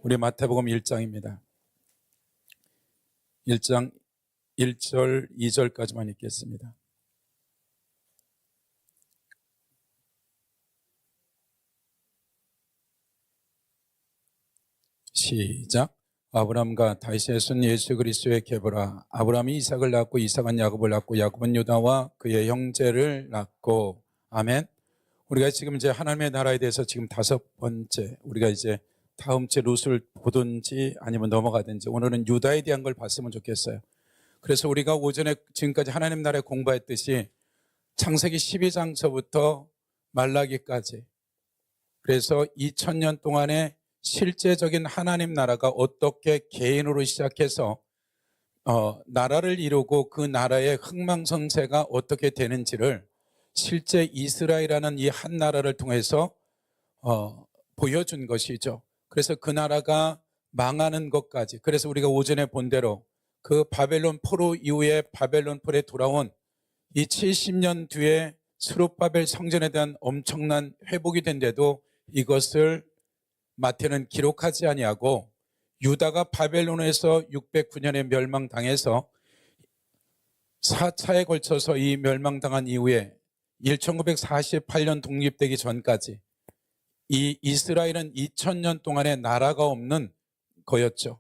우리 마태복음 1장입니다. 1장 1절, 2절까지만 읽겠습니다. 시작. 아브람과 다윗의 손 예수 그리스도의 계보라. 아브람이 이삭을 낳고 이삭은 야곱을 낳고 야곱은 유다와 그의 형제를 낳고. 아멘. 우리가 지금 이제 하나님의 나라에 대해서 지금 5번째, 우리가 이제 다음 주에 룻을 보든지 아니면 넘어가든지 오늘은 유다에 대한 걸 봤으면 좋겠어요. 그래서 우리가 오전에 지금까지 하나님 나라에 공부했듯이 창세기 12장서부터 말라기까지, 그래서 2000년 동안의 실제적인 하나님 나라가 어떻게 개인으로 시작해서 나라를 이루고 그 나라의 흥망성쇠가 어떻게 되는지를 실제 이스라엘이라는 이 한 나라를 통해서 보여준 것이죠. 그래서 그 나라가 망하는 것까지, 그래서 우리가 오전에 본 대로 그 바벨론 포로 이후에 바벨론 포로에 돌아온 이 70년 뒤에 스룹바벨 성전에 대한 엄청난 회복이 된데도 이것을 마태는 기록하지 아니하고, 유다가 바벨론에서 609년에 멸망당해서 4차에 걸쳐서 이 멸망당한 이후에 1948년 독립되기 전까지 이 이스라엘은 2000년 동안의 나라가 없는 거였죠.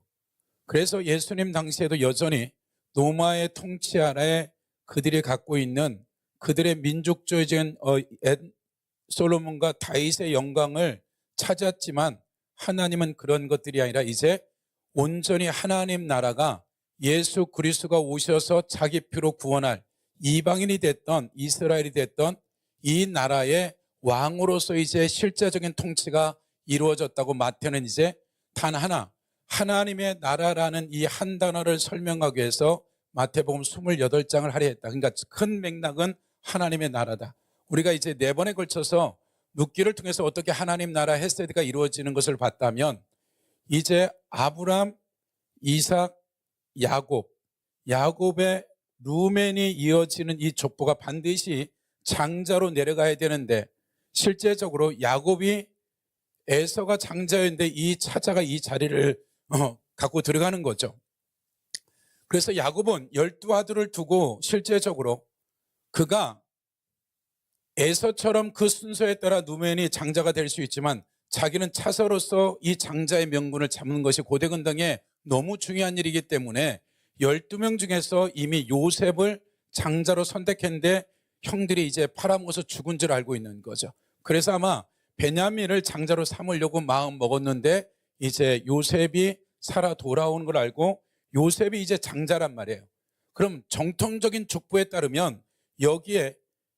그래서 예수님 당시에도 여전히 로마의 통치 아래 그들이 갖고 있는 그들의 민족주의적인 솔로몬과 다윗의 영광을 찾았지만, 하나님은 그런 것들이 아니라 이제 온전히 하나님 나라가 예수 그리스도가 오셔서 자기 피로 구원할 이방인이 됐던 이스라엘이 됐던 이 나라의 왕으로서 이제 실제적인 통치가 이루어졌다고 마태는 이제 단 하나, 하나님의 나라라는 이 한 단어를 설명하기 위해서 마태복음 28장을 하려 했다. 그러니까 큰 맥락은 하나님의 나라다. 우리가 이제 4번에 걸쳐서 룻기를 통해서 어떻게 하나님 나라 헤세드가 이루어지는 것을 봤다면, 이제 아브람, 이삭, 야곱의 루멘이 이어지는 이 족보가 반드시 장자로 내려가야 되는데, 실제적으로 야곱이 에서가 장자였는데 이 차자가 이 자리를 갖고 들어가는 거죠. 그래서 야곱은 12아들을 두고 실제적으로 그가 에서처럼 그 순서에 따라 누멘이 장자가 될 수 있지만, 자기는 차서로서 이 장자의 명분을 잡는 것이 고대근동에 너무 중요한 일이기 때문에 12명 중에서 이미 요셉을 장자로 선택했는데 형들이 이제 팔아먹어서 죽은 줄 알고 있는 거죠. 그래서 아마 베냐민을 장자로 삼으려고 마음 먹었는데 이제 요셉이 살아 돌아오는 걸 알고 요셉이 이제 장자란 말이에요. 그럼 정통적인 족보에 따르면 여기에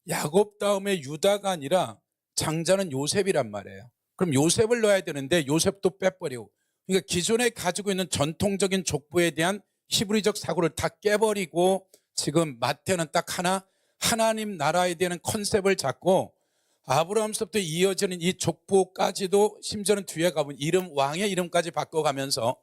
야곱 다음에 유다가 아니라 장자는 요셉이란 말이에요. 그럼 요셉을 넣어야 되는데 요셉도 빼버리고, 그러니까 기존에 가지고 있는 전통적인 족보에 대한 히브리적 사고를 다 깨버리고 지금 마태는 딱 하나, 하나님 나라에 대한 컨셉을 잡고 아브라함서부터 이어지는 이 족보까지도, 심지어는 뒤에 가면 왕의 이름까지 바꿔가면서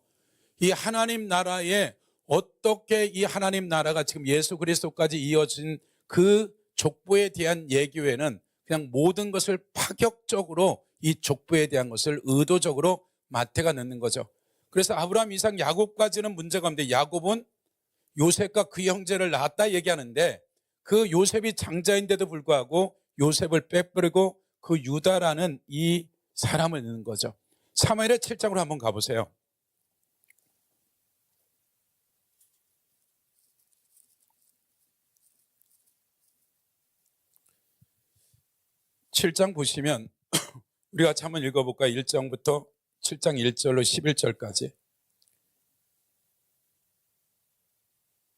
이 하나님 나라에 어떻게 이 하나님 나라가 지금 예수 그리스도까지 이어진 그 족보에 대한 얘기 외에는 그냥 모든 것을 파격적으로 이 족보에 대한 것을 의도적으로 마태가 넣는 거죠. 그래서 아브라함, 이삭, 야곱까지는 문제가 없는데 야곱은 요셉과 그 형제를 낳았다 얘기하는데, 그 요셉이 장자인데도 불구하고 요셉을 빼버리고 그 유다라는 이 사람을 넣는 거죠. 사무엘의 7장으로 한번 가보세요. 7장 보시면 우리가 같이 한번 읽어볼까요? 1장부터 7장 1절로 11절까지.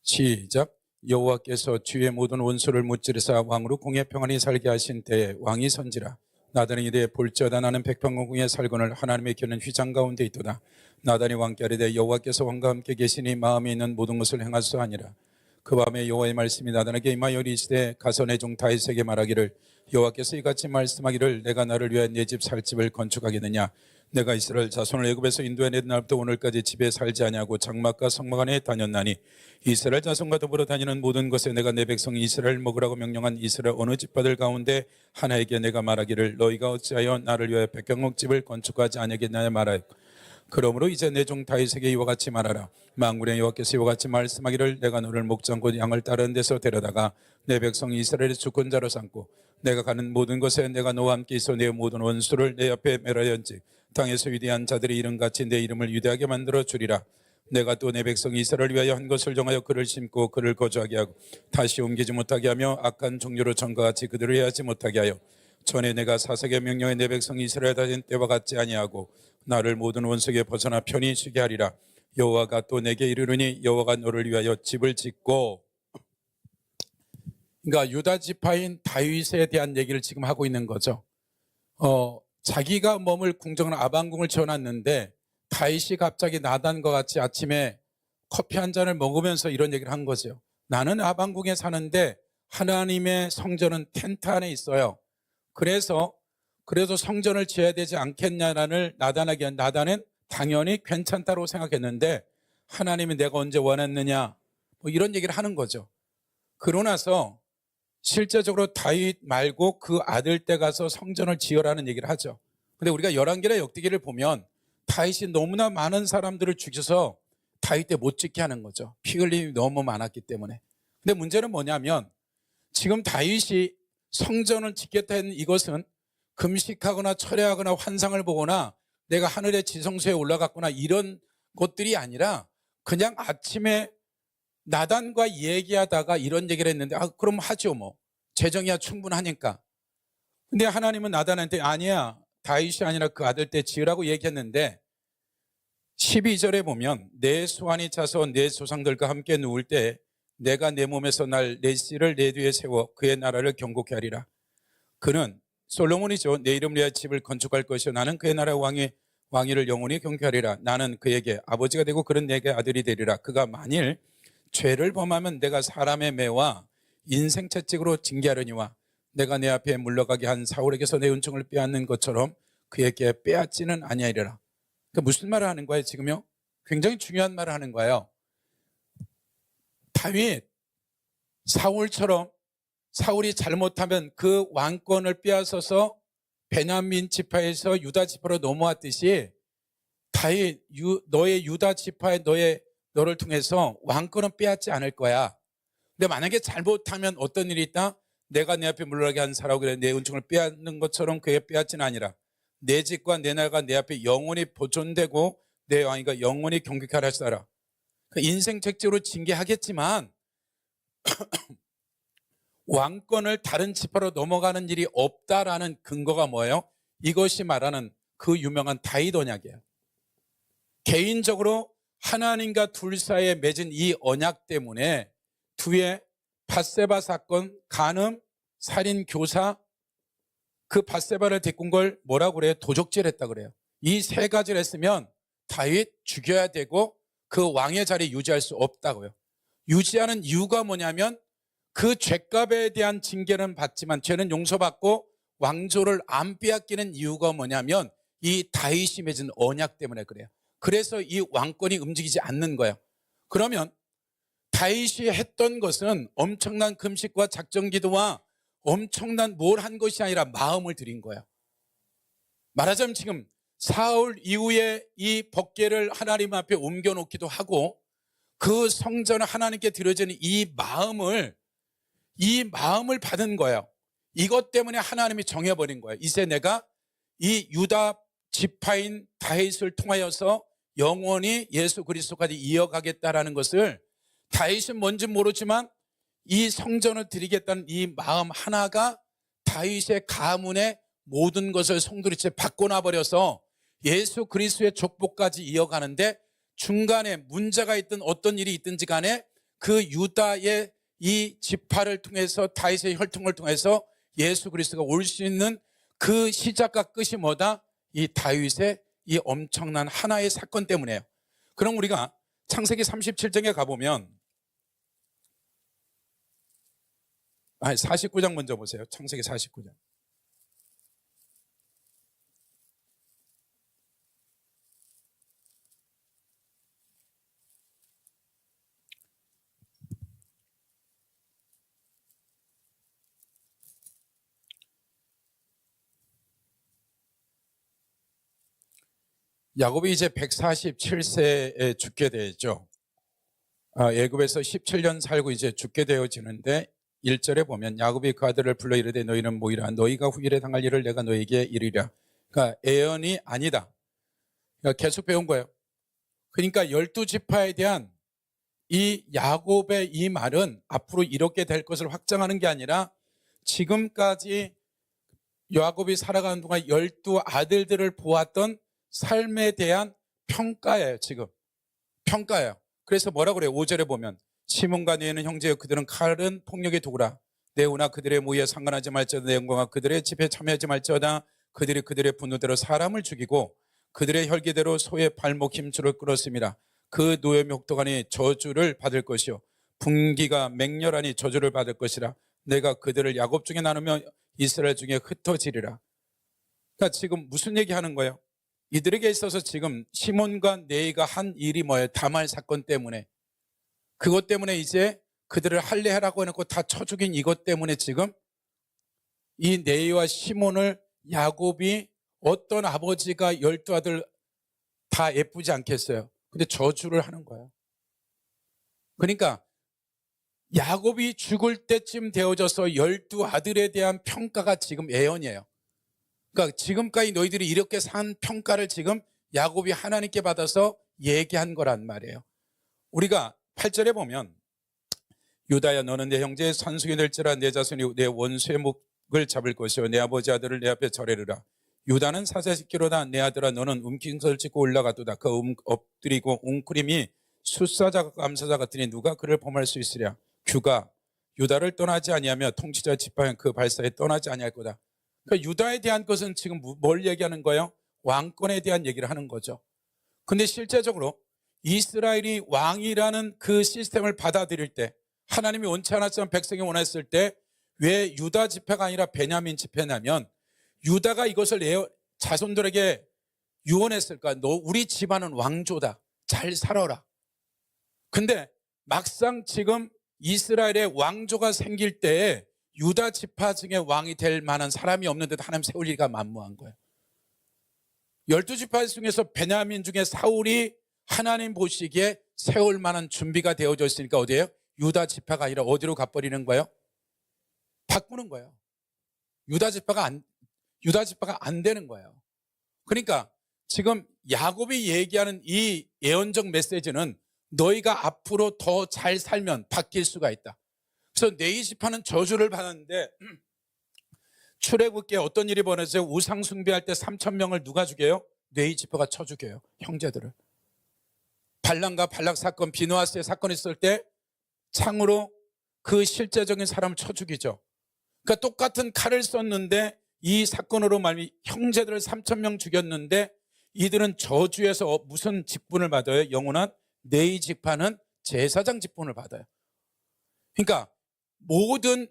시작. 여호와께서 주의 모든 원수를 무찌르사 왕으로 공의 평안히 살게 하신 때에 왕이 선지라. 나단이 이르되 볼지어다 나는 백평궁에 살거늘 하나님의 켜는 휘장 가운데 있도다. 나단이 왕께 아뢰되 여호와께서 왕과 함께 계시니 마음에 있는 모든 것을 행하소 하니라. 그 밤에 여호와의 말씀이 나단에게 임하여 이르시되 가서 내 종 다윗에게 말하기를 여호와께서 이같이 말씀하기를 내가 나를 위하여 내 집 살 집을 건축하겠느냐. 내가 이스라엘 자손을 애굽에서 인도해낸 날부터 오늘까지 집에 살지 아니하고 장막과 성막 안에 다녔나니 이스라엘 자손과 더불어 다니는 모든 것에 내가 내 백성 이스라엘 먹으라고 명령한 이스라엘 어느 집파들 가운데 하나에게 내가 말하기를 너희가 어찌하여 나를 위하여 백향목집을 건축하지 아니하겠느냐 말하였고, 그러므로 이제 내 종 다윗에게 이와 같이 말하라. 만군의 여호와께서 이와 같이 말씀하기를 내가 너를 목장 곧 양을 따르는 데서 데려다가 내 백성 이스라엘의 주권자로 삼고 내가 가는 모든 곳에 내가 너와 함께 있어 내 모든 원수를 내 옆에 멸하였은즉 땅에서 위대한 자들의 이름같이 내 이름을 위대하게 만들어 주리라. 내가 또 내 백성 이스라엘을 위하여 한 것을 정하여 그를 심고 그를 거주하게 하고 다시 옮기지 못하게 하며 악한 종류로 전과 같이 그들을 해하지 못하게 하여 전에 내가 사색의 명령에 내 백성 이스라엘 다진 때와 같지 아니하고 나를 모든 원수에게 벗어나 편히 쉬게 하리라. 여호와가 또 내게 이르르니 여호와가 너를 위하여 집을 짓고, 그러니까 유다 지파인 다윗에 대한 얘기를 지금 하고 있는 거죠. 자기가 머물 궁정은 아방궁을 지어놨는데 다윗이 갑자기 나단과 같이 아침에 커피 한 잔을 먹으면서 이런 얘기를 한 거죠. 나는 아방궁에 사는데 하나님의 성전은 텐트 안에 있어요. 그래도 성전을 지어야 되지 않겠냐를 나단에게, 나단은 당연히 괜찮다고 생각했는데 하나님이 내가 언제 원했느냐 뭐 이런 얘기를 하는 거죠. 그러고 나서 실제적으로 다윗 말고 그 아들 때 가서 성전을 지으라는 얘기를 하죠. 근데 우리가 열왕기나 역대기를 보면 다윗이 너무나 많은 사람들을 죽여서 다윗 때 못 짓게 하는 거죠. 피 흘림이 너무 많았기 때문에. 근데 문제는 뭐냐면 지금 다윗이 성전을 짓겠다 했는 이것은 금식하거나 철회하거나 환상을 보거나 내가 하늘의 지성소에 올라갔거나 이런 것들이 아니라 그냥 아침에 나단과 얘기하다가 이런 얘기를 했는데 그럼 하죠 뭐. 재정이야 충분하니까. 근데 하나님은 나단한테 아니야. 다윗이 아니라 그 아들 때 지으라고 얘기했는데 12절에 보면 내 수완이 차서 내 조상들과 함께 누울 때 내가 내 몸에서 날 내 씨를 내 뒤에 세워 그의 나라를 경고케 하리라. 그는 솔로몬이죠. 내 이름을 위하여 집을 건축할 것이요 나는 그의 나라 왕위를 영원히 경계하리라. 나는 그에게 아버지가 되고 그는 내게 아들이 되리라. 그가 만일 죄를 범하면 내가 사람의 매와 인생 채찍으로 징계하려니와 내가 내 앞에 물러가게 한 사울에게서 내 은총을 빼앗는 것처럼 그에게 빼앗지는 아니하리라. 그러니까 무슨 말을 하는 거예요 지금요? 굉장히 중요한 말을 하는 거예요. 다윗, 사울처럼 사울이 잘못하면 그 왕권을 빼앗아서 베냐민 지파에서 유다 지파로 넘어왔듯이 다윗, 너의 유다 지파의 너를 통해서 왕권은 빼앗지 않을 거야. 근데 만약에 잘못하면 어떤 일이 있다? 내가 내 앞에 물러가게 한 사람하고 그래 내 은총을 빼앗는 것처럼 그에 빼앗지는 아니라 내 집과 내 나라가 내 앞에 영원히 보존되고 내 왕위가 영원히 경격하라 하시더라. 인생 책제로 징계하겠지만 왕권을 다른 지파로 넘어가는 일이 없다라는 근거가 뭐예요? 이것이 말하는 그 유명한 다윗 언약이에요. 개인적으로 하나님과 둘 사이에 맺은 이 언약 때문에 뒤에 밧세바 사건, 간음, 살인, 교사, 그 밧세바를 데리고 온 걸 뭐라고 그래요? 도적질 했다 그래요. 이 세 가지를 했으면 다윗 죽여야 되고 그 왕의 자리 유지할 수 없다고요. 유지하는 이유가 뭐냐면 그 죄값에 대한 징계는 받지만 죄는 용서받고 왕조를 안 빼앗기는 이유가 뭐냐면 이 다윗이 맺은 언약 때문에 그래요. 그래서 이 왕권이 움직이지 않는 거예요. 그러면 다윗이 했던 것은 엄청난 금식과 작정기도와 엄청난 뭘 한 것이 아니라 마음을 드린 거예요. 말하자면 지금 사울 이후에 이 법궤를 하나님 앞에 옮겨놓기도 하고 그 성전을 하나님께 드려지는 이 마음을 받은 거예요. 이것 때문에 하나님이 정해버린 거예요. 이제 내가 이 유다 지파인 다윗을 통하여서 영원히 예수 그리스도까지 이어가겠다라는 것을 다윗은 뭔지 모르지만 이 성전을 드리겠다는 이 마음 하나가 다윗의 가문의 모든 것을 성도리째 바꿔놔버려서 예수 그리스도의 족보까지 이어가는데 중간에 문제가 있든 어떤 일이 있든지 간에 그 유다의 이 지파를 통해서 다윗의 혈통을 통해서 예수 그리스도가 올 수 있는 그 시작과 끝이 뭐다? 이 다윗의 이 엄청난 하나의 사건 때문에요. 그럼 우리가 창세기 37장에 가보면 49장 먼저 보세요. 창세기 49장. 야곱이 이제 147세에 죽게 되죠. 애굽에서 17년 살고 이제 죽게 되어지는데 1절에 보면 야곱이 그 아들을 불러 이르되 너희는 모이라 너희가 후일에 당할 일을 내가 너희에게 이르리라. 그러니까 애언이 아니다. 그러니까 계속 배운 거예요. 그러니까 12지파에 대한 이 야곱의 이 말은 앞으로 이렇게 될 것을 확정하는 게 아니라 지금까지 야곱이 살아가는 동안 12아들들을 보았던 삶에 대한 평가예요. 지금 평가예요. 그래서 뭐라고 그래요? 5절에 보면 시몬과 네는 형제여 그들은 칼은 폭력의 도구라 네오나 그들의 모의에 상관하지 말지어다 내 영광아 그들의 집에 참여하지 말지어다 그들의 분노대로 사람을 죽이고 그들의 혈기대로 소의 발목 힘줄을 끌었습니다. 그 노염의 혹독하니 저주를 받을 것이요 분기가 맹렬하니 저주를 받을 것이라 내가 그들을 야곱 중에 나누며 이스라엘 중에 흩어지리라. 그러니까 지금 무슨 얘기하는 거예요? 이들에게 있어서 지금 시몬과 네이가 한 일이 뭐예요? 다말 사건 때문에 그것 때문에 이제 그들을 할례하라고 해놓고 다 쳐 죽인 이것 때문에 지금 이 네이와 시몬을 야곱이 어떤 아버지가 12아들 다 예쁘지 않겠어요? 근데 저주를 하는 거예요. 그러니까 야곱이 죽을 때쯤 되어져서 12아들에 대한 평가가 지금 애언이에요. 그러니까 지금까지 너희들이 이렇게 산 평가를 지금 야곱이 하나님께 받아서 얘기한 거란 말이에요. 우리가 8절에 보면 유다야 너는 내 형제의 산속이 될지라 내 자손이 내 원수의 목을 잡을 것이요 내 아버지 아들을 내 앞에 절해르라. 유다는 사사짓기로다 내 아들아 너는 움킨서를 짓고 올라가도다 그 엎드리고 웅크림이 숫사자가 감사자 같으니 누가 그를 범할 수 있으랴. 규가 유다를 떠나지 아니하며 통치자 지파형 그 발사에 떠나지 아니할 거다. 그러니까 유다에 대한 것은 지금 뭘 얘기하는 거예요? 왕권에 대한 얘기를 하는 거죠. 근데 실제적으로 이스라엘이 왕이라는 그 시스템을 받아들일 때 하나님이 원치 않았지만 백성이 원했을 때 왜 유다 지파가 아니라 베냐민 지파냐면 유다가 이것을 자손들에게 유언했을까? 너 우리 집안은 왕조다. 잘 살아라. 근데 막상 지금 이스라엘의 왕조가 생길 때에 유다 지파 중에 왕이 될 만한 사람이 없는데도 하나님 세울 리가 만무한 거예요. 12지파 중에서 베냐민 중에 사울이 하나님 보시기에 세울 만한 준비가 되어져 있으니까 어디예요? 유다 지파가 아니라 어디로 가버리는 거예요? 바꾸는 거예요. 유다 지파가 안 되는 거예요. 그러니까 지금 야곱이 얘기하는 이 예언적 메시지는 너희가 앞으로 더 잘 살면 바뀔 수가 있다. 그래서 네이 지파는 저주를 받았는데 출애굽기에 어떤 일이 벌어져요? 우상 숭배할 때 3,000명을 누가 죽여요? 네이 지파가 쳐 죽여요. 형제들을. 발람과 발락 사건, 비누아스의 사건이 있을 때 창으로 그 실제적인 사람을 쳐 죽이죠. 그러니까 똑같은 칼을 썼는데 이 사건으로 말미 형제들을 3,000명 죽였는데 이들은 저주에서 무슨 직분을 받아요? 영원한 네이 지파는 제사장 직분을 받아요. 그러니까 모든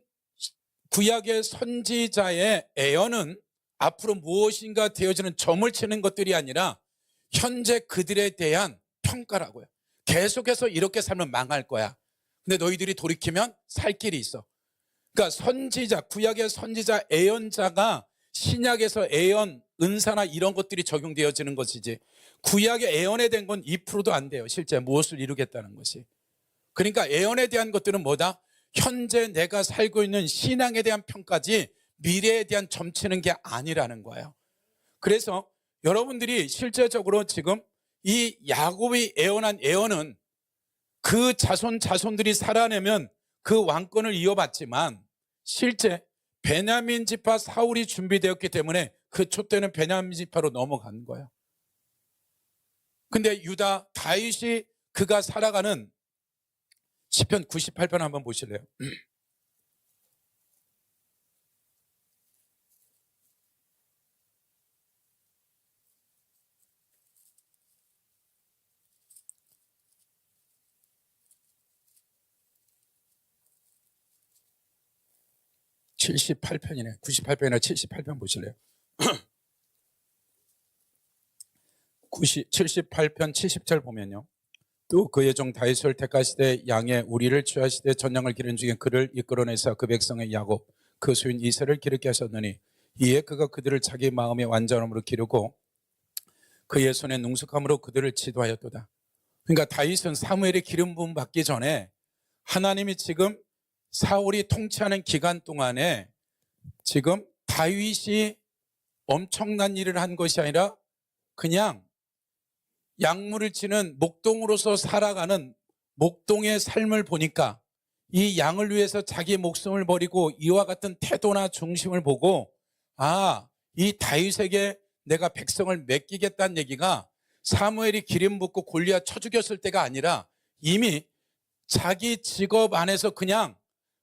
구약의 선지자의 애언은 앞으로 무엇인가 되어지는 점을 치는 것들이 아니라 현재 그들에 대한 평가라고요. 계속해서 이렇게 살면 망할 거야. 근데 너희들이 돌이키면 살 길이 있어. 그러니까 선지자, 구약의 선지자 애언자가 신약에서 애언, 은사나 이런 것들이 적용되어지는 것이지 구약의 애언에 대한 건 2%도 안 돼요. 실제 무엇을 이루겠다는 것이. 그러니까 애언에 대한 것들은 뭐다? 현재 내가 살고 있는 신앙에 대한 평가지 미래에 대한 점치는 게 아니라는 거예요. 그래서 여러분들이 실제적으로 지금 이 야곱이 애언한 애언은 그 자손들이 살아내면 그 왕권을 이어받지만 실제 베냐민 지파 사울이 준비되었기 때문에 그 촛대는 베냐민 지파로 넘어간 거예요. 근데 유다 다윗이 그가 살아가는 시편 98편 한번 보실래요? 78편이네. 98편이나 78편 보실래요? 78편 70절 보면요. 또 그의 종 다윗을 택하시되 양의 우리를 취하시되 전장을 기른 중에 그를 이끌어내사 그 백성의 야곱 그 수인 이스라엘을 기르게 하셨느니 이에 그가 그들을 자기 마음의 완전함으로 기르고 그의 손에 능숙함으로 그들을 지도하였도다. 그러니까 다윗은 사무엘의 기름 부음 받기 전에 하나님이 지금 사울이 통치하는 기간 동안에 지금 다윗이 엄청난 일을 한 것이 아니라 그냥 약물을 치는 목동으로서 살아가는 목동의 삶을 보니까 이 양을 위해서 자기 목숨을 버리고 이와 같은 태도나 중심을 보고 이 다윗에게 내가 백성을 맡기겠다는 얘기가 사무엘이 기름 붓고 골리앗 쳐 죽였을 때가 아니라 이미 자기 직업 안에서 그냥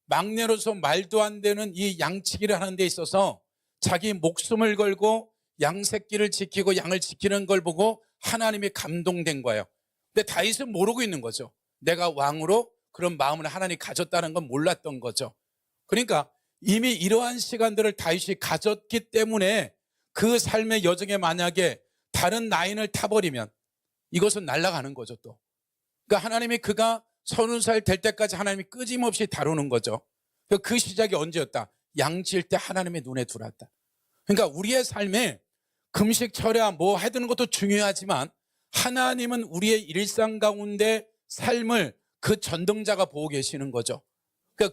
막내로서 말도 안 되는 이 양치기를 하는 데 있어서 자기 목숨을 걸고 양 새끼를 지키고 양을 지키는 걸 보고 하나님이 감동된 거예요. 근데 다윗은 모르고 있는 거죠. 내가 왕으로 그런 마음을 하나님이 가졌다는 건 몰랐던 거죠. 그러니까 이미 이러한 시간들을 다윗이 가졌기 때문에 그 삶의 여정에 만약에 다른 라인을 타버리면 이것은 날아가는 거죠 또. 그러니까 하나님이 그가 30살 될 때까지 하나님이 끊임없이 다루는 거죠. 그 시작이 언제였다? 양치일 때 하나님의 눈에 들어왔다. 그러니까 우리의 삶에 금식 철야 뭐 해두는 것도 중요하지만 하나님은 우리의 일상 가운데 삶을 그 전등자가 보고 계시는 거죠.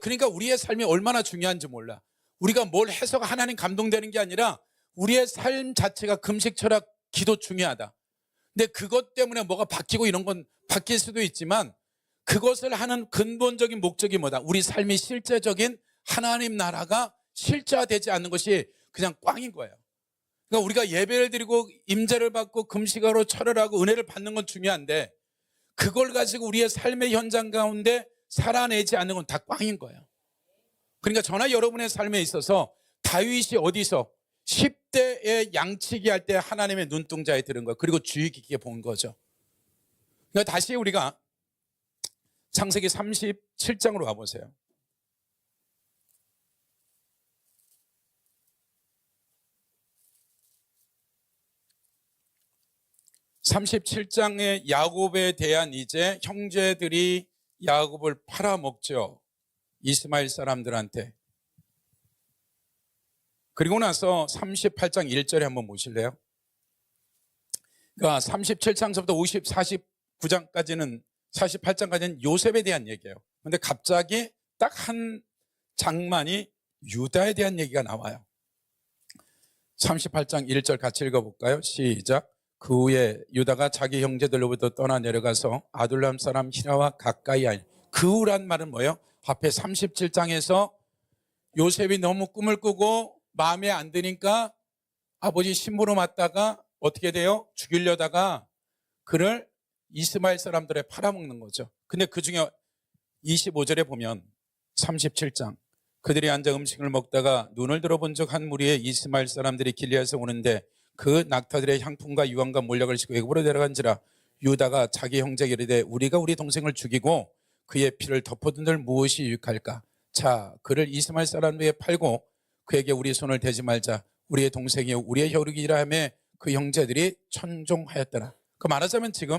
그러니까 우리의 삶이 얼마나 중요한지 몰라. 우리가 뭘 해서가 하나님 감동되는 게 아니라 우리의 삶 자체가 금식 철야 기도 중요하다. 근데 그것 때문에 뭐가 바뀌고 이런 건 바뀔 수도 있지만 그것을 하는 근본적인 목적이 뭐다? 우리 삶이 실제적인 하나님 나라가 실제화되지 않는 것이 그냥 꽝인 거예요. 그러니까 우리가 예배를 드리고 임재를 받고 금식하러 철을 하고 은혜를 받는 건 중요한데 그걸 가지고 우리의 삶의 현장 가운데 살아내지 않는 건 다 꽝인 거예요. 그러니까 저나 여러분의 삶에 있어서 다윗이 어디서 10대에 양치기 할 때 하나님의 눈동자에 들은 거예요. 그리고 주의 깊게 본 거죠. 그러니까 다시 우리가 창세기 37장으로 가보세요. 37장의 야곱에 대한 이제 형제들이 야곱을 팔아먹죠. 이스마엘 사람들한테. 그리고 나서 38장 1절에 한번 보실래요? 그러니까 37장서부터 49장까지는 48장까지는 요셉에 대한 얘기예요. 그런데 갑자기 딱 한 장만이 유다에 대한 얘기가 나와요. 38장 1절 같이 읽어볼까요? 시작. 그 후에 유다가 자기 형제들로부터 떠나 내려가서 아둘람 사람 히라와 가까이 하니. 그 후란 말은 뭐예요? 앞에 37장에서 요셉이 너무 꿈을 꾸고 마음에 안 드니까 아버지 심부름 왔다가 어떻게 돼요? 죽이려다가 그를 이스마엘 사람들에 팔아먹는 거죠. 근데 그 중에 25절에 보면 37장 그들이 앉아 음식을 먹다가 눈을 들어본 적 한 무리의 이스마엘 사람들이 길리앗에서 오는데 그 낙타들의 향품과 유황과 몰약을 싣고 애굽으로 내려간지라. 유다가 자기 형제에게 이르되 우리가 우리 동생을 죽이고 그의 피를 덮어둔들 무엇이 유익할까? 자, 그를 이스마엘 사람에게 팔고 그에게 우리 손을 대지 말자. 우리의 동생이 우리의 혈육이라 하며 그 형제들이 천종하였더라. 그 말하자면 지금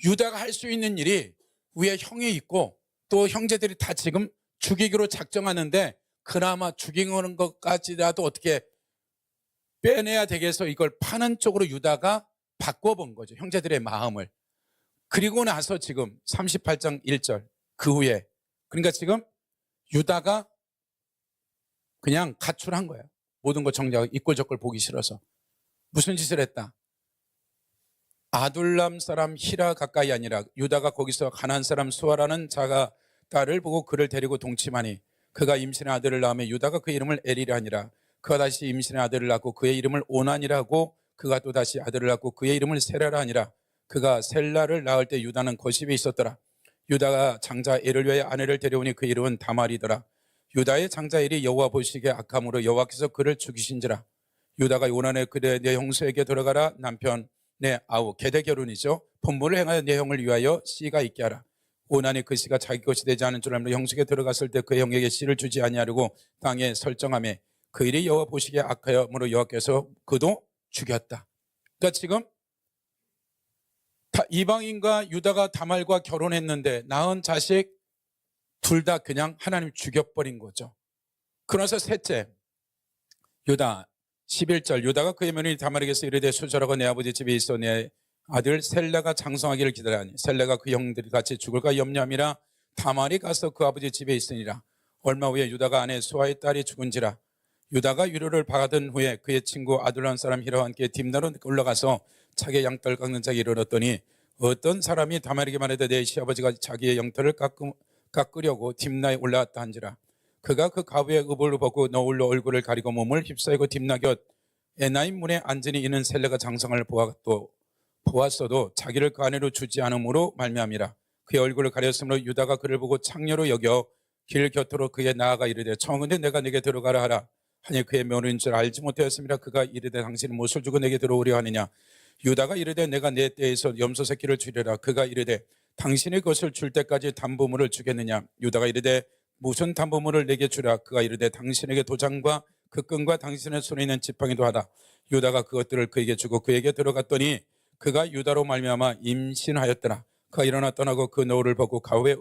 유다가 할 수 있는 일이 위에 형이 있고 또 형제들이 다 지금 죽이기로 작정하는데 그나마 죽이는 것까지라도 어떻게 빼내야 되겠어 이걸 파는 쪽으로 유다가 바꿔본 거죠. 형제들의 마음을. 그리고 나서 지금 38장 1절 그 후에 그러니까 지금 유다가 그냥 가출한 거예요. 모든 거 정리하고 이꼴저꼴 보기 싫어서. 무슨 짓을 했다? 아둘람 사람 히라 가까이 아니라 유다가 거기서 가나안 사람 수아라는 자가 딸을 보고 그를 데리고 동침하니 그가 임신의 아들을 낳으며 유다가 그 이름을 에리라 하니라. 그가 다시 임신의 아들을 낳고 그의 이름을 오난이라 하고 그가 또 다시 아들을 낳고 그의 이름을 세라라 하니라. 그가 셀라를 낳을 때 유다는 거십에 있었더라. 유다가 장자 엘을 위하여 아내를 데려오니 그 이름은 다말이더라. 유다의 장자 엘이 여호와 보시기에 악함으로 여호와께서 그를 죽이신지라. 유다가 요난의 그대 내 형수에게 들어가라. 남편 내 아우 계대 결혼이죠. 본물을 행하여 내 형을 위하여 씨가 있게 하라. 오난이 그 씨가 자기 것이 되지 않은 줄 알며 형수에게 들어갔을 때 그의 형에게 씨를 주지 아니하려고 땅에 설정하며 그 일이 여호와 보시기에 악하여므로 여호와께서 그도 죽였다. 그러니까 지금 이방인과 유다가 다말과 결혼했는데 낳은 자식 둘 다 그냥 하나님 죽여버린 거죠. 그러면서 셋째 유다 11절 유다가 그의 며느리 다말에게서 이르되 수절하고 내 아버지 집에 있어 내 아들 셀라가 장성하기를 기다리니 셀라가 그 형들이 같이 죽을까 염려함이라 다말이 가서 그 아버지 집에 있으니라. 얼마 후에 유다가 아내 수아의 딸이 죽은지라. 유다가 위로를 받은 후에 그의 친구 아둘람 사람 히라와 함께 딥나로 올라가서 자기의 양털 깎는 자에게 이르렀더니 어떤 사람이 다말에게 말하되 내 시아버지가 자기의 양털을 깎으려고 딥나에 올라왔다 한지라. 그가 그 가부의 의복을 벗고 너울로 얼굴을 가리고 몸을 휩싸이고 딥나 곁 에나임 문에 앉으니 이는 셀레가 장성을 보았어도 자기를 그 아내로 주지 않음으로 말미암이라. 그의 얼굴을 가렸으므로 유다가 그를 보고 창녀로 여겨 길 곁으로 그에 나아가 이르되 청하건대 내가 네게 들어가라 하라 하니 그의 며느리인 줄 알지 못하였습니다. 그가 이르되 당신은 무엇을 주고 내게 들어오려 하느냐. 유다가 이르되 내가 내 떼에서 염소 새끼를 주리라. 그가 이르되 당신이 그것을 줄 때까지 담보물을 주겠느냐. 유다가 이르되 무슨 담보물을 내게 주라. 그가 이르되 당신에게 도장과 그 끈과 당신의 손에 있는 지팡이도 하다. 유다가 그것들을 그에게 주고 그에게 들어갔더니 그가 유다로 말미암아 임신하였더라. 그가 일어나 떠나고 그 너울을 벗고 가후의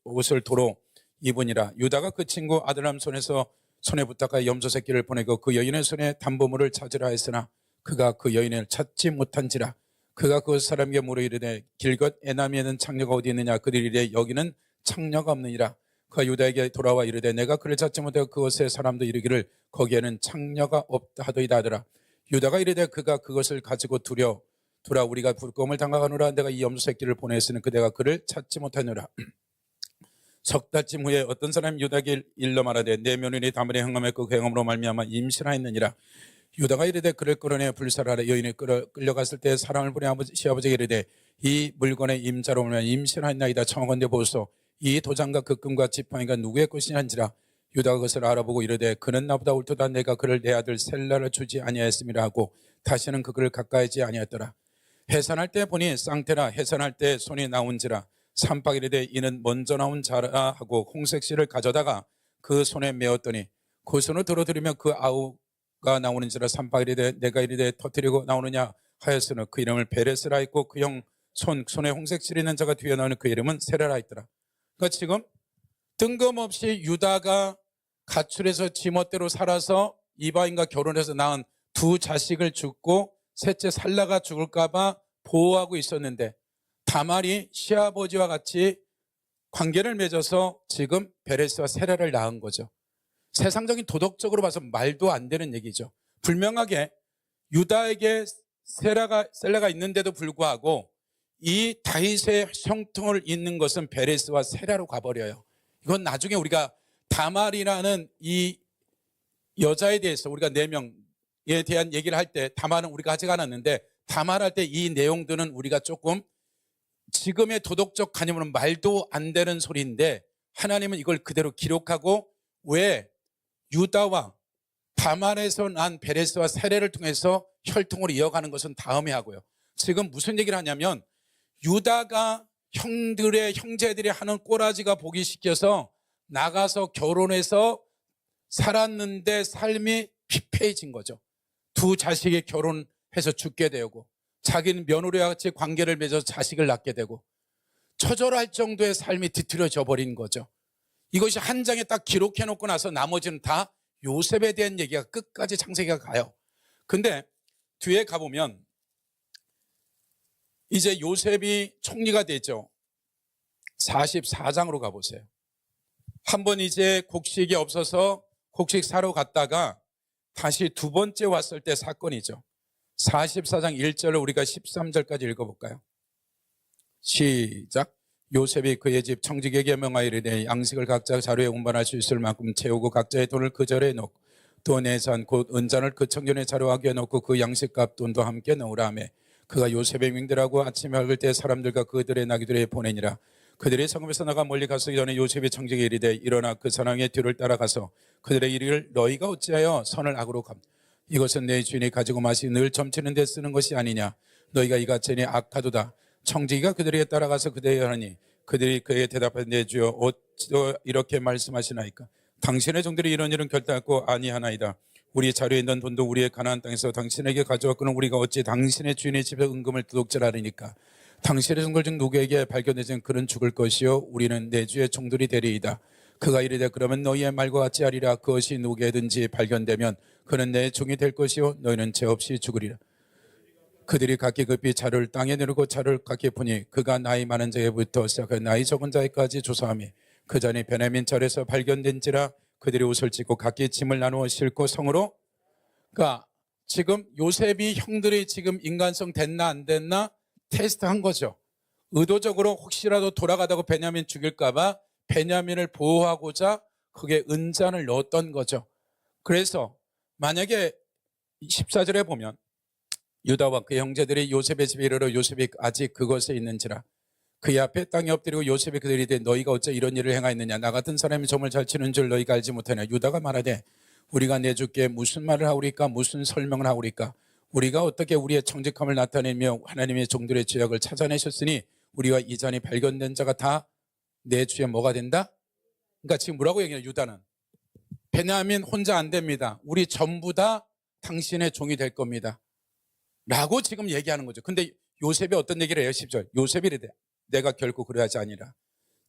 옷을 도로 입으니라. 유다가 그 친구 아들람 손에 붙다가 염소 새끼를 보내고 그 여인의 손에 담보물을 찾으라 했으나 그가 그 여인을 찾지 못한지라. 그가 그 사람에게 물어 이르되 길것 에나미에는 창녀가 어디 있느냐. 그들이 이르되 여기는 창녀가 없느니라. 그가 유다에게 돌아와 이르되 내가 그를 찾지 못하고 그곳의 사람도 이르기를 거기에는 창녀가 없다 하더이다 하더라. 유다가 이르되 그가 그것을 가지고 두라 우리가 불검을 당하노라. 내가 이 염소 새끼를 보냈으니 그대가 그를 찾지 못하노라. 석 달쯤 후에 어떤 사람이 유다에게 일러 말하되 내 며느리 다말이 행함했고 그 행함으로 말미암아 임신하였느니라. 유다가 이르되 그를 끌어내 불살하라. 여인이 끌려갔을 때 사람을 보내 시아버지에게 이르되 이 물건의 임자로 말미암아 임신하였나이다. 청하건대 보소. 이 도장과 그 끈과 지팡이가 누구의 것이냐는지라. 유다가 그것을 알아보고 이르되 그는 나보다 옳도다. 내가 그를 내 아들 셀라를 주지 아니하였음이라 하고 다시는 그를 가까이지 아니하였더라. 해산할 때 보니 쌍태라. 해산할 때 손이 나온지라. 삼박 이르되 이는 먼저 나온 자라 하고 홍색실을 가져다가 그 손에 메었더니 그 손을 들어들이면 그 아우가 나오는지라. 삼박 이르되 내가 이르되 터뜨리고 나오느냐 하였으나 그 이름을 베레스라 했고 그 형 손에 홍색실 있는 자가 뒤에 나오는 그 이름은 세라라 했더라. 그러니까 지금 뜬금없이 유다가 가출해서 지멋대로 살아서 이방인과 결혼해서 낳은 두 자식을 죽고 셋째 살라가 죽을까 봐 보호하고 있었는데 다말이 시아버지와 같이 관계를 맺어서 지금 베레스와 세라를 낳은 거죠. 세상적인 도덕적으로 봐서 말도 안 되는 얘기죠. 분명하게 유다에게 셀라가 있는데도 불구하고 이 다윗의 형통을 잇는 것은 베레스와 세라로 가버려요. 이건 나중에 우리가 다말이라는 이 여자에 대해서 우리가 4명에 대한 얘기를 할 때 다말은 우리가 아직 안 왔는데 다말할 때 이 내용들은 우리가 조금 지금의 도덕적 관념으로는 말도 안 되는 소리인데 하나님은 이걸 그대로 기록하고 왜 유다와 다말에서 난 베레스와 세라를 통해서 혈통으로 이어가는 것은 다음에 하고요. 지금 무슨 얘기를 하냐면 유다가 형제들이 하는 꼬라지가 보기 시켜서 나가서 결혼해서 살았는데 삶이 피폐해진 거죠. 두 자식이 결혼해서 죽게 되고 자기는 며느리와 같이 관계를 맺어서 자식을 낳게 되고 처절할 정도의 삶이 뒤틀어져 버린 거죠. 이것이 한 장에 딱 기록해 놓고 나서 나머지는 다 요셉에 대한 얘기가 끝까지 창세기가 가요. 근데 뒤에 가보면 이제 요셉이 총리가 되죠. 44장으로 가보세요. 한번 이제 곡식이 없어서 곡식 사러 갔다가 다시 두 번째 왔을 때 사건이죠. 44장 1절을 우리가 13절까지 읽어볼까요? 시작. 요셉이 그의 집 청지기에게 명하여 이르되 양식을 각자 자루에 운반할 수 있을 만큼 채우고 각자의 돈을 그 절에 넣고 또 내산 곧 은잔을 그 청년의 자루하게 넣고 그 양식값 돈도 함께 넣으라 하며 그가 요셉의 명들하고 아침에 밝을 때 사람들과 그들의 나귀들에 보내니라. 그들이 성읍에서 나가 멀리 가서 전에 요셉의 청지기에 이르되 일어나 그 사람의 뒤를 따라가서 그들의 이르기를 너희가 어찌하여 선을 악으로 갚 이것은 내 주인이 가지고 마시 늘 점치는 데 쓰는 것이 아니냐. 너희가 이같으니 악하도다. 청지기가 그들에게 따라가서 그들에게 하니 그들이 그에게 대답하되 내 주여 어찌 이렇게 말씀하시나이까. 당신의 종들이 이런 일은 결단하고 아니하나이다. 우리 자료에 있는 돈도 우리의 가나안 땅에서 당신에게 가져왔거늘 우리가 어찌 당신의 주인의 집에 은금을 도둑질하리니까. 당신의 종들 중 누구에게 발견되진 그는 죽을 것이요 우리는 내 주의 종들이 되리이다. 그가 이르되 그러면 너희의 말과 같이 하리라. 그것이 누구에든지 발견되면 그는 내 종이 될 것이요 너희는 죄 없이 죽으리라. 그들이 각기 급히 차를 땅에 내리고 차를 각기 푸니 그가 나이 많은 자에부터 시작해 나이 적은 자에까지 조사하며 그 전에 베냐민 절에서 발견된지라. 그들이 옷을 찢고 각기 짐을 나누어 싣고 성으로. 그러니까 지금 요셉이 형들이 지금 인간성 됐나 안 됐나 테스트한 거죠. 의도적으로 혹시라도 돌아가다가 베냐민 죽일까 봐 베냐민을 보호하고자 그게 은잔을 넣었던 거죠. 그래서 만약에 14절에 보면 유다와 그 형제들이 요셉의 집에 이르러 요셉이 아직 그것에 있는지라. 그의 앞에 땅에 엎드리고 요셉이 그들이 이르되 너희가 어째 이런 일을 행하였느냐. 나 같은 사람이 점을 잘 치는 줄 너희가 알지 못하냐. 유다가 말하되 우리가 내 주께 무슨 말을 하오리까 무슨 설명을 하오리까. 우리가 어떻게 우리의 정직함을 나타내며 하나님의 종들의 죄악을 찾아내셨으니 우리와 이 잔이 발견된 자가 다 내 주에 뭐가 된다? 그러니까 지금 뭐라고 얘기해요? 유다는 베냐민 혼자 안 됩니다. 우리 전부 다 당신의 종이 될 겁니다 라고 지금 얘기하는 거죠. 근데 요셉이 어떤 얘기를 해요? 10절 요셉이 이르되 내가 결코 그러하지 아니라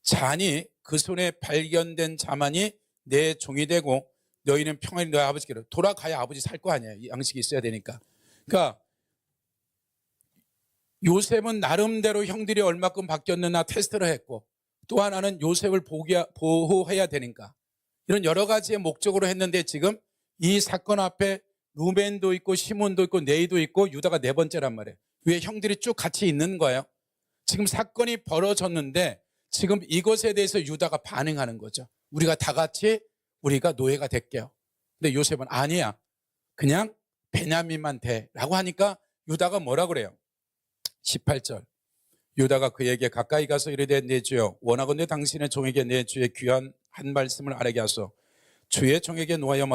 잔이 그 손에 발견된 자만이 내 종이 되고 너희는 평안히 너희 아버지께로 돌아가야 아버지 살 거 아니에요. 이 양식이 있어야 되니까. 그러니까 요셉은 나름대로 형들이 얼마큼 바뀌었느냐 테스트를 했고 또 하나는 요셉을 보호해야 되니까 이런 여러 가지의 목적으로 했는데 지금 이 사건 앞에 루벤도 있고 시몬도 있고 네이도 있고 유다가 네 번째란 말이에요. 왜 형들이 쭉 같이 있는 거예요. 지금 사건이 벌어졌는데 지금 이것에 대해서 유다가 반응하는 거죠. 우리가 다 같이 우리가 노예가 될게요. 근데 요셉은 아니야. 그냥 베냐민만 돼 라고 하니까 유다가 뭐라 그래요? 18절 유다가 그에게 가까이 가서 이르되 내 주여 원하건대 당신의 종에게 내 주의 귀한 한 말씀을 아뢰게 하소. 주의 종에게 노하여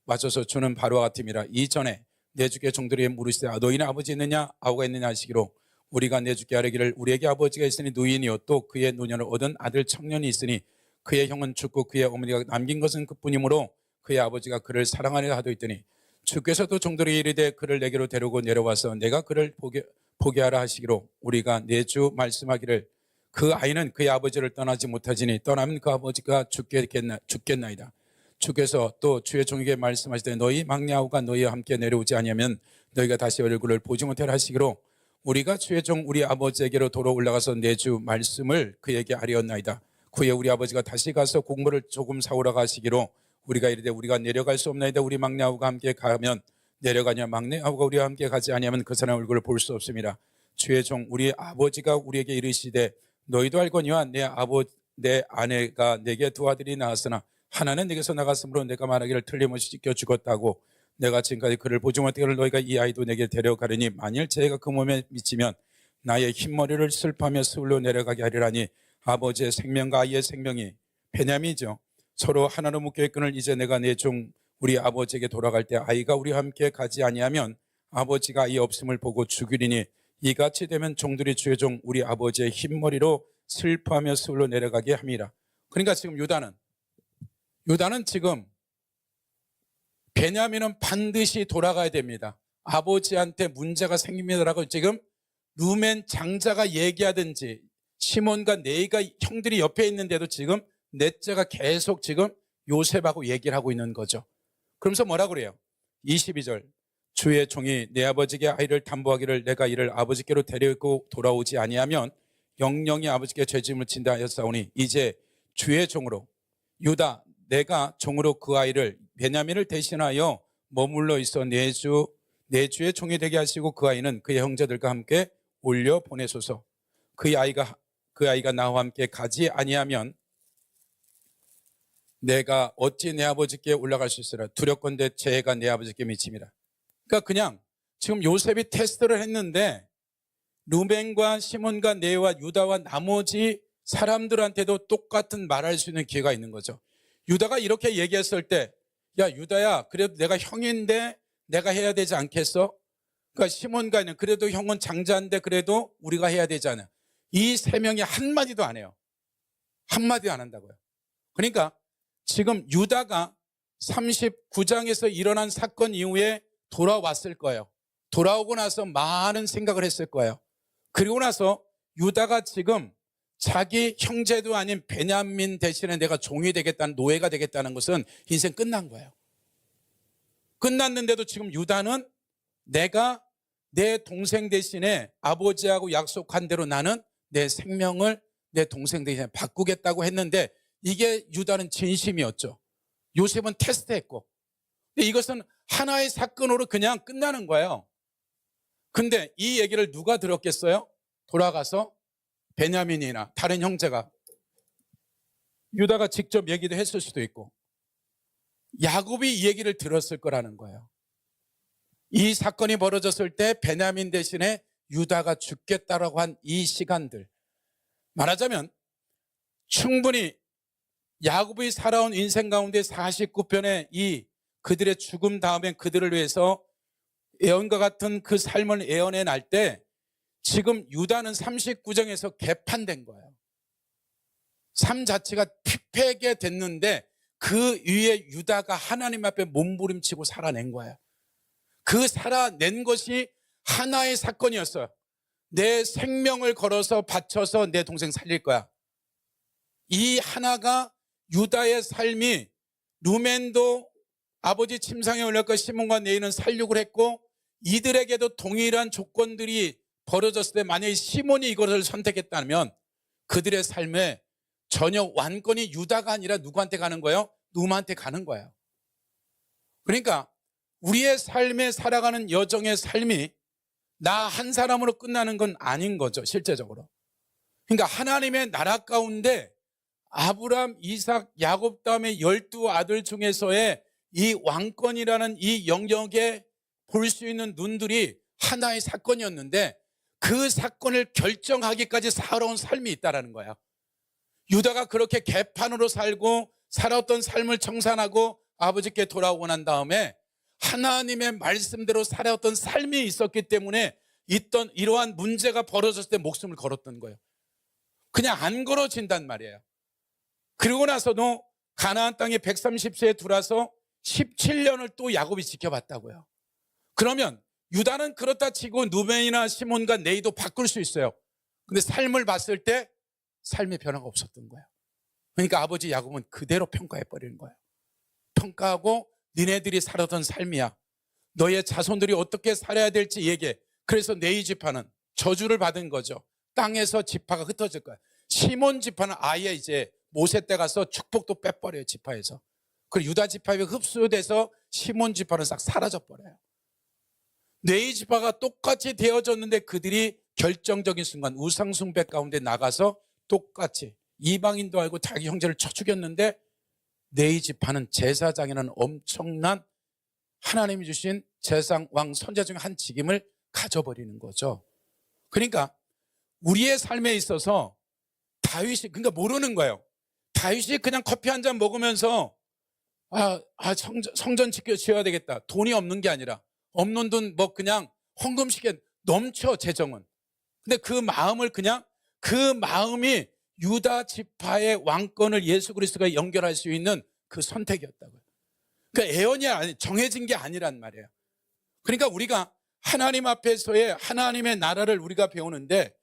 맞춰서 주는 바로와 같음이라. 이전에 내 주께 종들이 물으시되 너희는 아버지 있느냐 아우가 있느냐 하시기로 우리가 내 주께 아뢰기를 우리에게 아버지가 있으니 누이니요 또 그의 노년을 얻은 아들 청년이 있으니 그의 형은 죽고 그의 어머니가 남긴 것은 그뿐이므로 그의 아버지가 그를 사랑하려 하더이더니 주께서도 종들이 이르되 그를 내게로 데리고 내려와서 내가 그를 보게 하라 하시기로 우리가 내 주 말씀하기를 그 아이는 그의 아버지를 떠나지 못하지니 떠나면 그 아버지가 죽겠나이다. 주께서 또 주의 종에게 말씀하시되 너희 막내 아우가 너희와 함께 내려오지 아니하면 너희가 다시 얼굴을 보지 못하라 하시기로 우리가 주의 종 우리 아버지에게로 돌아 올라가서 내 주 말씀을 그에게 하리었나이다. 그에 우리 아버지가 다시 가서 곡물을 조금 사오라고 하시기로 우리가 이르되 우리가 내려갈 수 없나이다. 우리 막내 아우가 함께 가면 내려가냐 막내 아우가 우리와 함께 가지 아니하면 그 사람의 얼굴을 볼 수 없습니다. 주의 종 우리 아버지가 우리에게 이르시되 너희도 알거니와 내 아내가 내게 두 아들이 나왔으나 하나는 내게서 나갔으므로 내가 말하기를 틀림없이 찢겨 죽었다고 내가 지금까지 그를 보지 못하기를 너희가 이 아이도 내게 데려가려니 만일 죄가 그 몸에 미치면 나의 흰머리를 슬퍼하며 스울로 내려가게 하리라니 아버지의 생명과 아이의 생명이 베냐민이죠. 서로 하나로 묶여 있거늘 이제 내가 내 종 우리 아버지에게 돌아갈 때 아이가 우리와 함께 가지 아니하면 아버지가 아이 없음을 보고 죽이리니 이같이 되면 종들이 주의 종 우리 아버지의 흰머리로 슬퍼하며 스울로 내려가게 함이라. 그러니까 지금 유다는 지금 베냐민은 반드시 돌아가야 됩니다. 아버지한테 문제가 생깁니다라고 지금 루멘 장자가 얘기하든지 시몬과 네이가 형들이 옆에 있는데도 지금 넷째가 계속 지금 요셉하고 얘기를 하고 있는 거죠. 그러면서 뭐라 그래요? 22절 주의 종이 내 아버지께 아이를 담보하기를 내가 이를 아버지께로 데리고 돌아오지 아니하면 영영이 아버지께 죄짐을 진다 하였사오니 이제 주의 종으로 유다 내가 종으로 그 아이를 베냐민을 대신하여 머물러 있어 내 주의 종이 되게 하시고 그 아이는 그의 형제들과 함께 올려 보내소서. 그 아이가 나와 함께 가지 아니하면 내가 어찌 내 아버지께 올라갈 수 있으라. 두렵건대 죄가 내 아버지께 미침이라. 그러니까 그냥 지금 요셉이 테스트를 했는데 루벤과 시몬과 네와 유다와 나머지 사람들한테도 똑같은 말할 수 있는 기회가 있는 거죠. 유다가 이렇게 얘기했을 때 야 유다야 그래도 내가 형인데 내가 해야 되지 않겠어? 그러니까 시몬과는 그래도 형은 장자인데 그래도 우리가 해야 되잖아. 이 세 명이 한마디도 안 해요. 한마디도 안 한다고요. 그러니까 지금 유다가 39장에서 일어난 사건 이후에 돌아왔을 거예요. 돌아오고 나서 많은 생각을 했을 거예요. 그리고 나서 유다가 지금 자기 형제도 아닌 베냐민 대신에 내가 종이 되겠다는, 노예가 되겠다는 것은 인생 끝난 거예요. 끝났는데도 지금 유다는 내가 내 동생 대신에 아버지하고 약속한 대로 나는 내 생명을 내 동생 대신에 바꾸겠다고 했는데, 이게 유다는 진심이었죠. 요셉은 테스트했고. 근데 이것은 하나의 사건으로 그냥 끝나는 거예요. 근데 이 얘기를 누가 들었겠어요? 돌아가서 베냐민이나 다른 형제가, 유다가 직접 얘기도 했을 수도 있고, 야곱이 이 얘기를 들었을 거라는 거예요. 이 사건이 벌어졌을 때 베냐민 대신에 유다가 죽겠다라고 한 이 시간들, 말하자면 충분히 야곱이 살아온 인생 가운데 49편의 이 그들의 죽음 다음에 그들을 위해서 예언과 같은 그 삶을 예언해 날 때, 지금 유다는 39장에서 개판된 거예요. 삶 자체가 피폐하게 됐는데 그 위에 유다가 하나님 앞에 몸부림치고 살아낸 거예요. 그 살아낸 것이 하나의 사건이었어요. 내 생명을 걸어서 바쳐서 내 동생 살릴 거야. 이 하나가 유다의 삶이, 루멘도 아버지 침상에 올렸고 시몬과 네이는 살육을 했고, 이들에게도 동일한 조건들이 벌어졌을 때 만약에 시몬이 이것을 선택했다면 그들의 삶에 전혀 완권이 유다가 아니라 누구한테 가는 거예요? 누구한테 가는 거예요. 그러니까 우리의 삶에 살아가는 여정의 삶이 나 한 사람으로 끝나는 건 아닌 거죠, 실제적으로. 그러니까 하나님의 나라 가운데 아브람, 이삭, 야곱 다음에 12아들 중에서의 이 왕권이라는 이 영역에 볼 수 있는 눈들이 하나의 사건이었는데, 그 사건을 결정하기까지 살아온 삶이 있다는 거예요. 유다가 그렇게 개판으로 살고 살았던 삶을 청산하고 아버지께 돌아오고 난 다음에 하나님의 말씀대로 살아왔던 삶이 있었기 때문에 있던 이러한 문제가 벌어졌을 때 목숨을 걸었던 거예요. 그냥 안 걸어진단 말이에요. 그리고 나서도 가나안 땅에 130세에 들어와서 17년을 또 야곱이 지켜봤다고요. 그러면 유다는 그렇다 치고 누벤이나 시몬과 네이도 바꿀 수 있어요. 근데 삶을 봤을 때 삶의 변화가 없었던 거예요. 그러니까 아버지 야곱은 그대로 평가해버리는 거예요. 평가하고 니네들이 살았던 삶이야. 너의 자손들이 어떻게 살아야 될지 얘기해. 그래서 네이 지파는 저주를 받은 거죠. 땅에서 지파가 흩어질 거야. 시몬 지파는 아예 이제 모세 때 가서 축복도 빼버려요, 지파에서. 그리고 유다 지파에 흡수돼서 시몬 지파는 싹 사라져버려요. 네이 지파가 똑같이 되어졌는데 그들이 결정적인 순간 우상숭배 가운데 나가서 똑같이 이방인도 알고 자기 형제를 쳐 죽였는데, 네이 지파는 제사장이라는 엄청난 하나님이 주신 제사장 왕 선자 중에 한 직임을 가져버리는 거죠. 그러니까 우리의 삶에 있어서 다윗이, 그러니까 모르는 거예요. 다윗이 그냥 커피 한 잔 먹으면서 성전 지어야 되겠다. 돈이 없는 게 아니라, 없는 돈 뭐 그냥 헌금식에 넘쳐 재정은. 근데 그 마음을 그냥, 그 마음이 유다 지파의 왕권을 예수 그리스도가 연결할 수 있는 그 선택이었다고요. 그러니까 애언이 아니, 정해진 게 아니란 말이에요. 그러니까 우리가 하나님 앞에서의 하나님의 나라를 우리가 배우는데,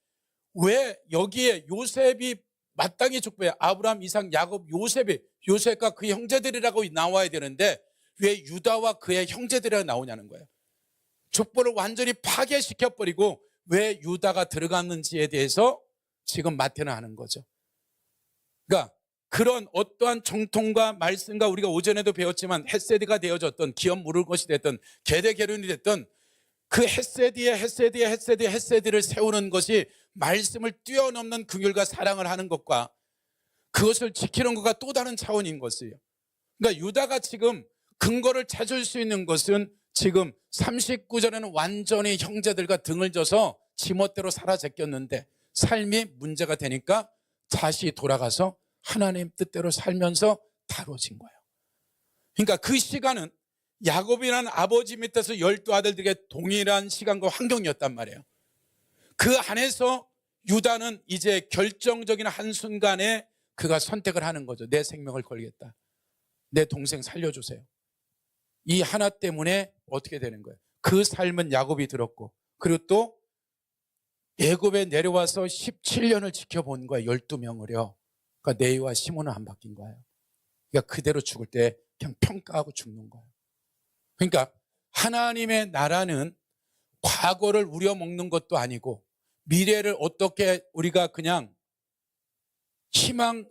왜 여기에 요셉이 마땅히 축복해, 아브라함, 이삭, 야곱, 요셉과 그 형제들이라고 나와야 되는데 왜 유다와 그의 형제들이라고 나오냐는 거예요. 족보를 완전히 파괴시켜버리고 왜 유다가 들어갔는지에 대해서 지금 마태는 하는 거죠. 그러니까 그런 어떠한 정통과 말씀과 우리가 오전에도 배웠지만 헤세드가 되어졌던, 기업 물을 것이 됐던, 계대 계륜이 됐던 그 헤세드를 세우는 것이 말씀을 뛰어넘는 긍휼과 사랑을 하는 것과 그것을 지키는 것과 또 다른 차원인 것이에요. 그러니까 유다가 지금 근거를 찾을 수 있는 것은 지금 39절에는 완전히 형제들과 등을 져서 지멋대로 살아 제꼈는데 삶이 문제가 되니까 다시 돌아가서 하나님 뜻대로 살면서 다뤄진 거예요. 그러니까 그 시간은 야곱이라는 아버지 밑에서 12아들들에게 동일한 시간과 환경이었단 말이에요. 그 안에서 유다는 이제 결정적인 한순간에 그가 선택을 하는 거죠. 내 생명을 걸겠다. 내 동생 살려주세요. 이 하나 때문에 어떻게 되는 거예요? 그 삶은 야곱이 들었고, 그리고 또 애굽에 내려와서 17년을 지켜본 거야. 12명을요. 그러니까 네이와 시몬은 안 바뀐 거예요. 그러니까 그대로 죽을 때 그냥 평가하고 죽는 거예요. 그러니까 하나님의 나라는 과거를 우려먹는 것도 아니고 미래를 어떻게 우리가 그냥 희망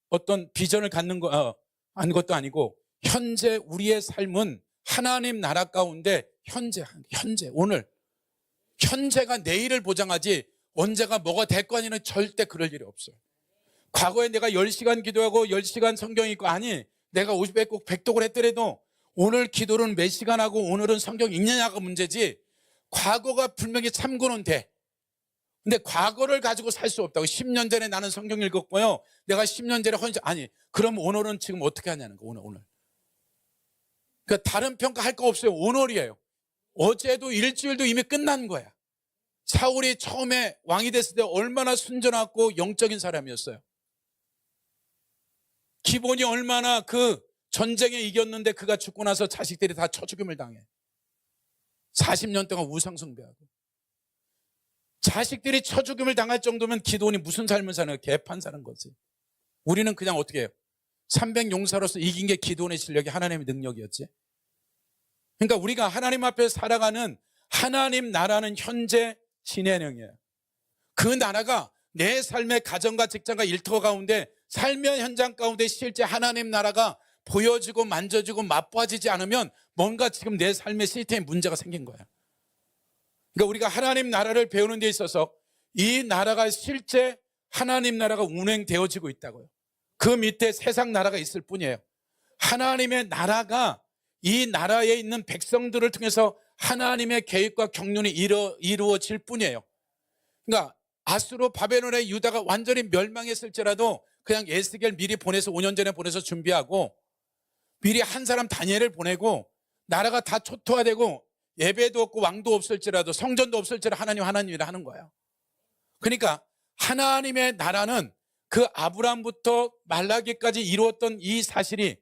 어떤 비전을 갖는 한 것도 아니고 현재 우리의 삶은 하나님 나라 가운데 현재 오늘 현재가 내일을 보장하지 언제가 뭐가 될 거니는 절대 그럴 일이 없어요. 과거에 내가 10시간 기도하고 10시간 성경 읽고 아니 내가 50배 100독을 했더라도 오늘 기도는 몇 시간 하고 오늘은 성경 읽느냐가 문제지 과거가 분명히 참고는 돼. 근데 과거를 가지고 살 수 없다고. 10년 전에 나는 성경 읽었고요. 내가 10년 전에 아니 그럼 오늘은 지금 어떻게 하냐는 거. 오늘. 그러니까 다른 평가할 거 없어요. 오늘이에요. 어제도 일주일도 이미 끝난 거야. 사울이 처음에 왕이 됐을 때 얼마나 순전하고 영적인 사람이었어요. 기본이 얼마나 그 전쟁에 이겼는데 그가 죽고 나서 자식들이 다 쳐죽임을 당해. 40년 동안 우상숭배하고. 자식들이 쳐죽임을 당할 정도면 기도원이 무슨 삶을 사는 거야? 개판 사는 거지. 우리는 그냥 어떻게 해요? 300용사로서 이긴 게 기도원의 실력이 하나님의 능력이었지. 그러니까 우리가 하나님 앞에 살아가는 하나님 나라는 현재 진행형이에요. 그 나라가 내 삶의 가정과 직장과 일터 가운데 삶의 현장 가운데 실제 하나님 나라가 보여지고 만져지고 맛보아지지 않으면 뭔가 지금 내 삶의 시스템에 문제가 생긴 거야. 그러니까 우리가 하나님 나라를 배우는 데 있어서 이 나라가 실제 하나님 나라가 운행되어지고 있다고요. 그 밑에 세상 나라가 있을 뿐이에요. 하나님의 나라가 이 나라에 있는 백성들을 통해서 하나님의 계획과 경륜이 이루어질 뿐이에요. 그러니까 아수르 바벨론의 유다가 완전히 멸망했을지라도 그냥 에스겔 미리 보내서 5년 전에 보내서 준비하고 미리 한 사람 다니엘을 보내고 나라가 다 초토화되고 예배도 없고 왕도 없을지라도 성전도 없을지라도 하나님이라 하는 거예요. 그러니까 하나님의 나라는 그 아브라함부터 말라기까지 이루었던 이 사실이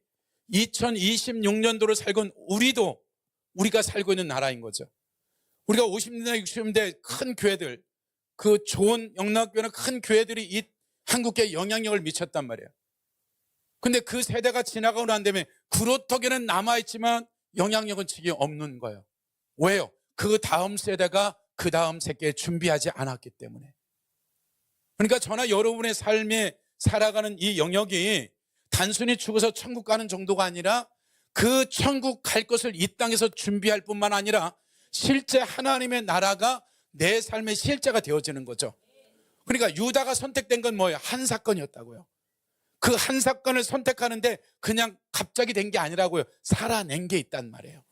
2026년도를 살고 우리가 살고 있는 나라인 거죠. 우리가 50년대 60년대 큰 교회들 그 좋은 영락교회는 큰 교회들이 이 한국에 영향력을 미쳤단 말이에요. 근데 그 세대가 지나가고 난 다음에 구로턱에는 남아있지만 영향력은 지금 없는 거예요. 왜요? 그 다음 세대가 그 다음 세대에 준비하지 않았기 때문에. 그러니까 저나 여러분의 삶에 살아가는 이 영역이 단순히 죽어서 천국 가는 정도가 아니라 그 천국 갈 것을 이 땅에서 준비할 뿐만 아니라 실제 하나님의 나라가 내 삶의 실제가 되어지는 거죠. 그러니까 유다가 선택된 건 뭐예요? 한 사건이었다고요. 그 한 사건을 선택하는데 그냥 갑자기 된 게 아니라고요. 살아낸 게 있단 말이에요.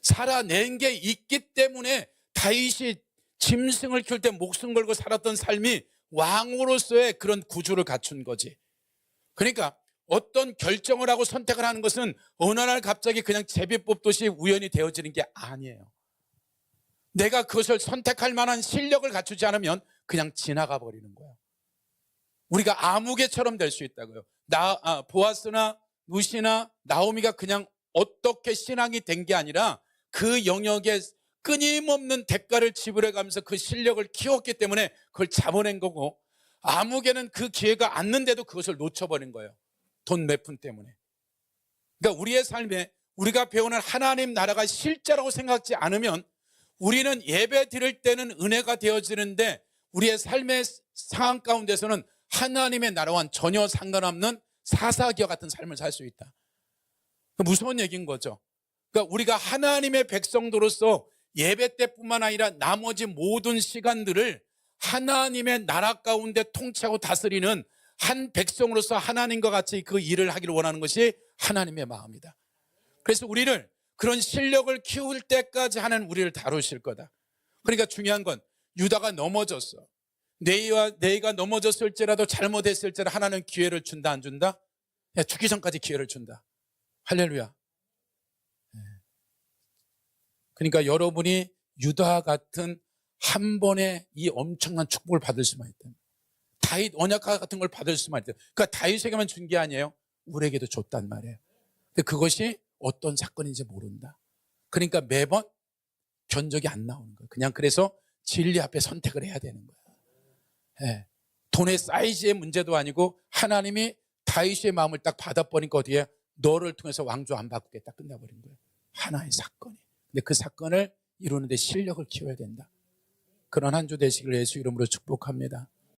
살아낸 게 있기 때문에 다윗이 짐승을 키울 때 목숨 걸고 살았던 삶이 왕으로서의 그런 구주를 갖춘 거지. 그러니까 어떤 결정을 하고 선택을 하는 것은 어느 날 갑자기 그냥 제비 뽑듯이 우연히 되어지는 게 아니에요. 내가 그것을 선택할 만한 실력을 갖추지 않으면 그냥 지나가 버리는 거예요. 우리가 아무개처럼 될 수 있다고요. 보아스나 루시나 나오미가 그냥 어떻게 신앙이 된 게 아니라 그 영역에 끊임없는 대가를 지불해가면서 그 실력을 키웠기 때문에 그걸 잡아낸 거고, 아무개는 그 기회가 왔는데도 그것을 놓쳐버린 거예요. 돈 몇 푼 때문에. 그러니까 우리의 삶에 우리가 배우는 하나님 나라가 실제라고 생각하지 않으면 우리는 예배 드릴 때는 은혜가 되어지는데 우리의 삶의 상황 가운데서는 하나님의 나라와는 전혀 상관없는 사사기와 같은 삶을 살 수 있다. 무서운 얘기인 거죠. 그러니까 우리가 하나님의 백성도로서 예배 때뿐만 아니라 나머지 모든 시간들을 하나님의 나라 가운데 통치하고 다스리는 한 백성으로서 하나님과 같이 그 일을 하기를 원하는 것이 하나님의 마음이다. 그래서 우리를 그런 실력을 키울 때까지 하나님 우리를 다루실 거다. 그러니까 중요한 건 유다가 넘어졌어. 네이가 넘어졌을지라도 잘못했을지라도 하나는 기회를 준다 안 준다? 죽기 전까지 기회를 준다. 할렐루야. 그러니까 여러분이 유다와 같은 한 번의 이 엄청난 축복을 받을 수만 있다. 다윗 언약과 같은 걸 받을 수만 있다. 그러니까 다윗에게만 준 게 아니에요. 우리에게도 줬단 말이에요. 근데 그것이 어떤 사건인지 모른다. 그러니까 매번 견적이 안 나오는 거예요. 그냥 그래서 진리 앞에 선택을 해야 되는 거야. 예. 돈의 사이즈의 문제도 아니고 하나님이 다윗의 마음을 딱 받아버리니까 어디에 너를 통해서 왕조 안 바꾸겠다 끝나버린 거예요. 하나의 사건이. 근데 그 사건을 이루는데 실력을 키워야 된다. 그런 한 주 되시길 예수 이름으로 축복합니다.